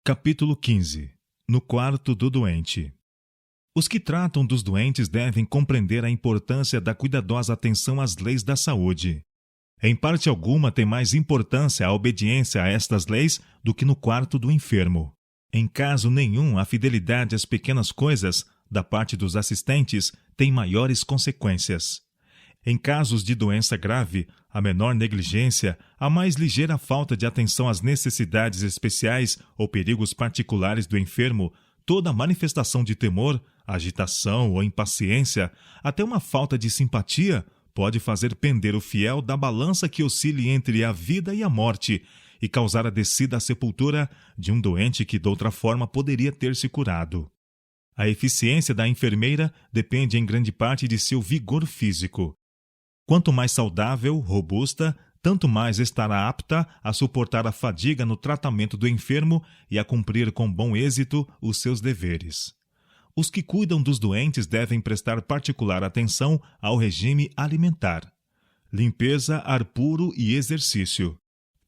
Capítulo 15. No quarto do doente. Os que tratam dos doentes devem compreender a importância da cuidadosa atenção às leis da saúde. Em parte alguma tem mais importância a obediência a estas leis do que no quarto do enfermo. Em caso nenhum, a fidelidade às pequenas coisas, da parte dos assistentes, tem maiores consequências. Em casos de doença grave, a menor negligência, a mais ligeira falta de atenção às necessidades especiais ou perigos particulares do enfermo, toda manifestação de temor, agitação ou impaciência, até uma falta de simpatia, pode fazer pender o fiel da balança que oscile entre a vida e a morte e causar a descida à sepultura de um doente que, de outra forma, poderia ter se curado. A eficiência da enfermeira depende em grande parte de seu vigor físico. Quanto mais saudável, robusta, tanto mais estará apta a suportar a fadiga no tratamento do enfermo e a cumprir com bom êxito os seus deveres. Os que cuidam dos doentes devem prestar particular atenção ao regime alimentar, limpeza, ar puro e exercício.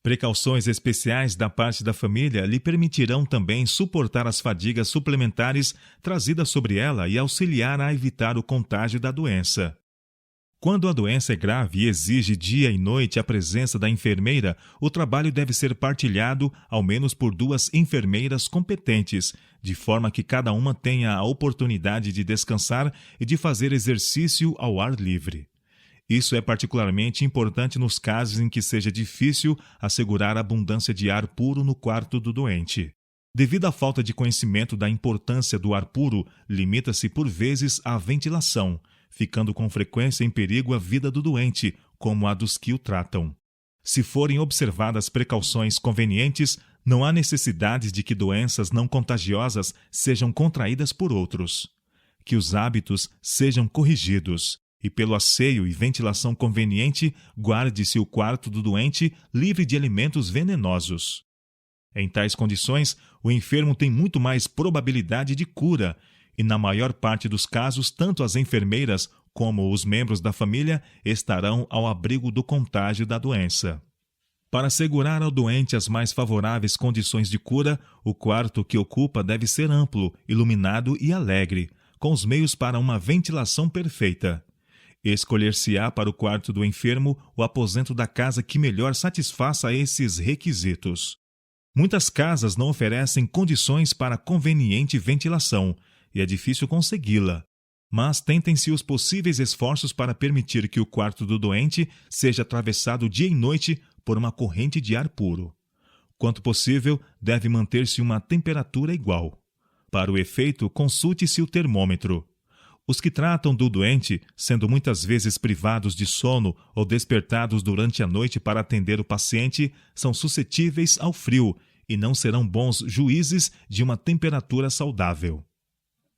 Precauções especiais da parte da família lhe permitirão também suportar as fadigas suplementares trazidas sobre ela e auxiliar a evitar o contágio da doença. Quando a doença é grave e exige dia e noite a presença da enfermeira, o trabalho deve ser partilhado ao menos por 2 enfermeiras competentes, de forma que cada uma tenha a oportunidade de descansar e de fazer exercício ao ar livre. Isso é particularmente importante nos casos em que seja difícil assegurar a abundância de ar puro no quarto do doente. Devido à falta de conhecimento da importância do ar puro, limita-se por vezes à ventilação, ficando com frequência em perigo a vida do doente, como a dos que o tratam. Se forem observadas precauções convenientes, não há necessidade de que doenças não contagiosas sejam contraídas por outros. Que os hábitos sejam corrigidos, e pelo asseio e ventilação conveniente, guarde-se o quarto do doente livre de alimentos venenosos. Em tais condições, o enfermo tem muito mais probabilidade de cura, e na maior parte dos casos, tanto as enfermeiras como os membros da família estarão ao abrigo do contágio da doença. Para assegurar ao doente as mais favoráveis condições de cura, o quarto que ocupa deve ser amplo, iluminado e alegre, com os meios para uma ventilação perfeita. Escolher-se-á para o quarto do enfermo o aposento da casa que melhor satisfaça esses requisitos. Muitas casas não oferecem condições para conveniente ventilação, e é difícil consegui-la, mas tentem-se os possíveis esforços para permitir que o quarto do doente seja atravessado dia e noite por uma corrente de ar puro. Quanto possível, deve manter-se uma temperatura igual. Para o efeito, consulte-se o termômetro. Os que tratam do doente, sendo muitas vezes privados de sono ou despertados durante a noite para atender o paciente, são suscetíveis ao frio e não serão bons juízes de uma temperatura saudável.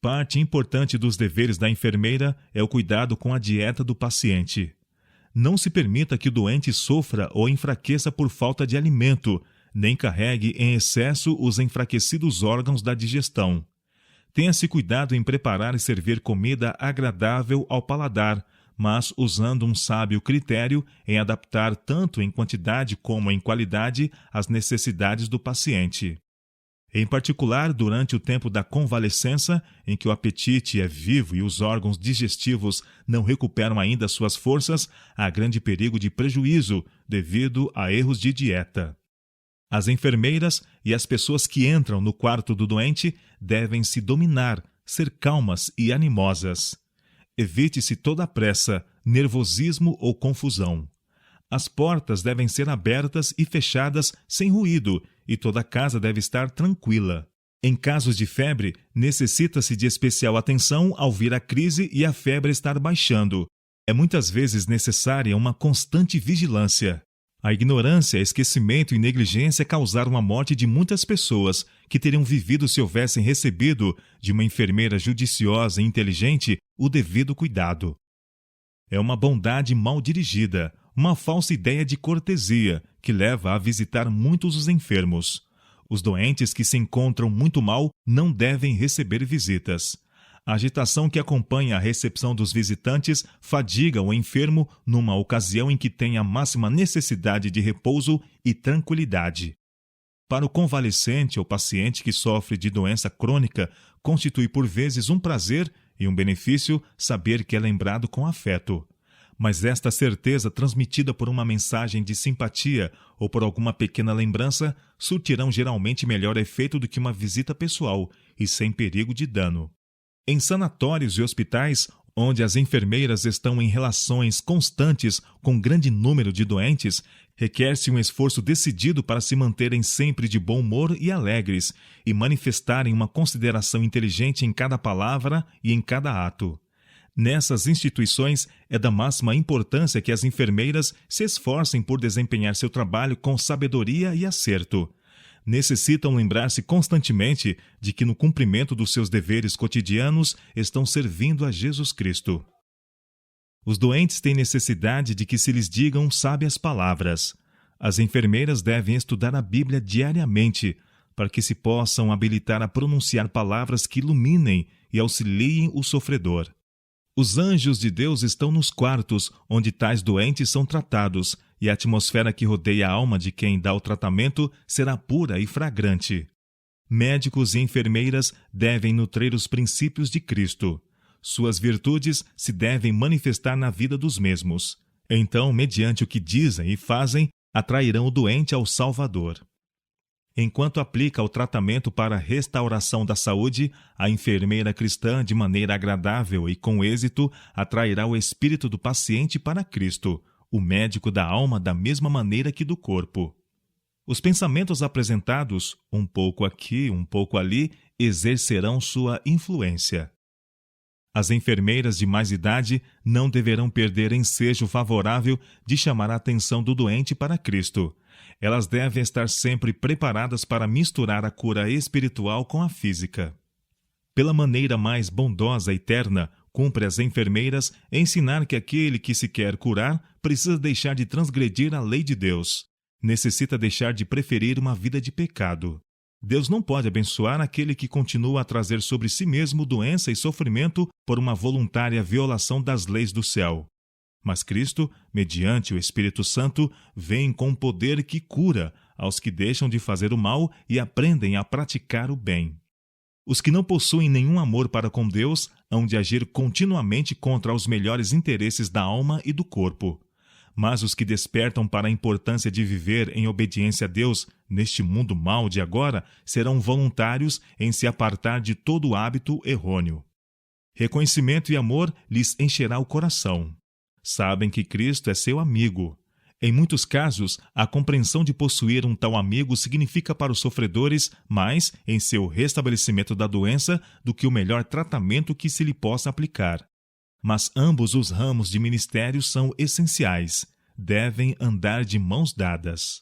Parte importante dos deveres da enfermeira é o cuidado com a dieta do paciente. Não se permita que o doente sofra ou enfraqueça por falta de alimento, nem carregue em excesso os enfraquecidos órgãos da digestão. Tenha-se cuidado em preparar e servir comida agradável ao paladar, mas usando um sábio critério em adaptar tanto em quantidade como em qualidade as necessidades do paciente. Em particular, durante o tempo da convalescença, em que o apetite é vivo e os órgãos digestivos não recuperam ainda suas forças, há grande perigo de prejuízo devido a erros de dieta. As enfermeiras e as pessoas que entram no quarto do doente devem se dominar, ser calmas e animosas. Evite-se toda pressa, nervosismo ou confusão. As portas devem ser abertas e fechadas sem ruído, e toda a casa deve estar tranquila. Em casos de febre, necessita-se de especial atenção ao vir a crise e a febre estar baixando. É muitas vezes necessária uma constante vigilância. A ignorância, esquecimento e negligência causaram a morte de muitas pessoas que teriam vivido se houvessem recebido de uma enfermeira judiciosa e inteligente o devido cuidado. É uma bondade mal dirigida, uma falsa ideia de cortesia que leva a visitar muitos os enfermos. Os doentes que se encontram muito mal não devem receber visitas. A agitação que acompanha a recepção dos visitantes fadiga o enfermo numa ocasião em que tem a máxima necessidade de repouso e tranquilidade. Para o convalescente ou paciente que sofre de doença crônica, constitui por vezes um prazer e um benefício saber que é lembrado com afeto. Mas esta certeza, transmitida por uma mensagem de simpatia ou por alguma pequena lembrança, surtirão geralmente melhor efeito do que uma visita pessoal e sem perigo de dano. Em sanatórios e hospitais, onde as enfermeiras estão em relações constantes com um grande número de doentes, requer-se um esforço decidido para se manterem sempre de bom humor e alegres e manifestarem uma consideração inteligente em cada palavra e em cada ato. Nessas instituições, é da máxima importância que as enfermeiras se esforcem por desempenhar seu trabalho com sabedoria e acerto. Necessitam lembrar-se constantemente de que no cumprimento dos seus deveres cotidianos estão servindo a Jesus Cristo. Os doentes têm necessidade de que se lhes digam sábias palavras. As enfermeiras devem estudar a Bíblia diariamente, para que se possam habilitar a pronunciar palavras que iluminem e auxiliem o sofredor. Os anjos de Deus estão nos quartos onde tais doentes são tratados, e a atmosfera que rodeia a alma de quem dá o tratamento será pura e fragrante. Médicos e enfermeiras devem nutrir os princípios de Cristo. Suas virtudes se devem manifestar na vida dos mesmos. Então, mediante o que dizem e fazem, atrairão o doente ao Salvador. Enquanto aplica o tratamento para a restauração da saúde, a enfermeira cristã, de maneira agradável e com êxito, atrairá o espírito do paciente para Cristo, o médico da alma, da mesma maneira que do corpo. Os pensamentos apresentados, um pouco aqui, um pouco ali, exercerão sua influência. As enfermeiras de mais idade não deverão perder ensejo favorável de chamar a atenção do doente para Cristo. Elas devem estar sempre preparadas para misturar a cura espiritual com a física. Pela maneira mais bondosa e terna, cumpre às enfermeiras ensinar que aquele que se quer curar precisa deixar de transgredir a lei de Deus. Necessita deixar de preferir uma vida de pecado. Deus não pode abençoar aquele que continua a trazer sobre si mesmo doença e sofrimento por uma voluntária violação das leis do céu. Mas Cristo, mediante o Espírito Santo, vem com poder que cura aos que deixam de fazer o mal e aprendem a praticar o bem. Os que não possuem nenhum amor para com Deus hão de agir continuamente contra os melhores interesses da alma e do corpo. Mas os que despertam para a importância de viver em obediência a Deus neste mundo mau de agora serão voluntários em se apartar de todo hábito errôneo. Reconhecimento e amor lhes encherá o coração. Sabem que Cristo é seu amigo. Em muitos casos, a compreensão de possuir um tal amigo significa para os sofredores mais em seu restabelecimento da doença do que o melhor tratamento que se lhe possa aplicar. Mas ambos os ramos de ministério são essenciais. Devem andar de mãos dadas.